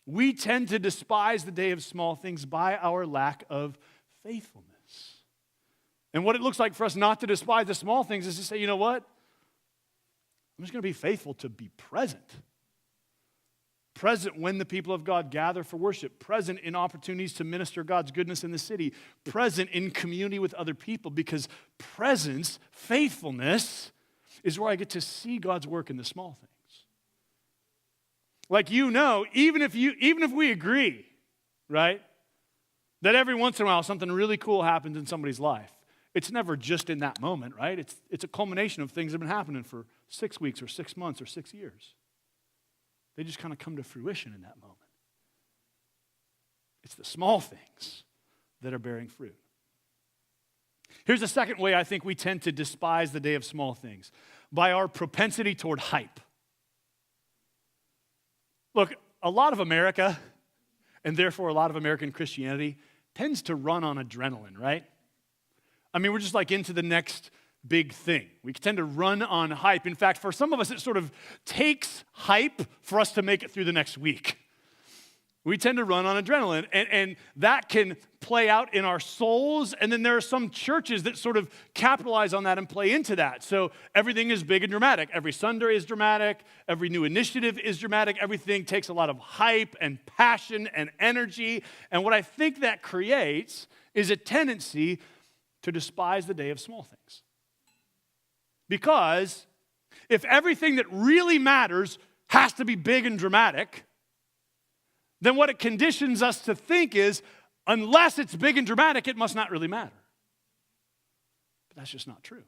We tend to despise the day of small things by our lack of faithfulness. And what it looks like for us not to despise the small things is to say, you know what? I'm just going to be faithful to be present. Present when the people of God gather for worship. Present in opportunities to minister God's goodness in the city. Present in community with other people, because presence, faithfulness, is where I get to see God's work in the small things. Like, even if we agree, right, that every once in a while something really cool happens in somebody's life, it's never just in that moment, right? It's a culmination of things that have been happening for 6 weeks or 6 months or 6 years. They just kind of come to fruition in that moment. It's the small things that are bearing fruit. Here's a second way I think we tend to despise the day of small things: by our propensity toward hype. Look, a lot of America, and therefore a lot of American Christianity, tends to run on adrenaline, right? I mean, we're just like into the next big thing. We tend to run on hype. In fact, for some of us, it sort of takes hype for us to make it through the next week. We tend to run on adrenaline, and that can play out in our souls. And then there are some churches that sort of capitalize on that and play into that. So everything is big and dramatic. Every Sunday is dramatic. Every new initiative is dramatic. Everything takes a lot of hype and passion and energy. And what I think that creates is a tendency to despise the day of small things. Because if everything that really matters has to be big and dramatic, then what it conditions us to think is, unless it's big and dramatic, it must not really matter. But that's just not true.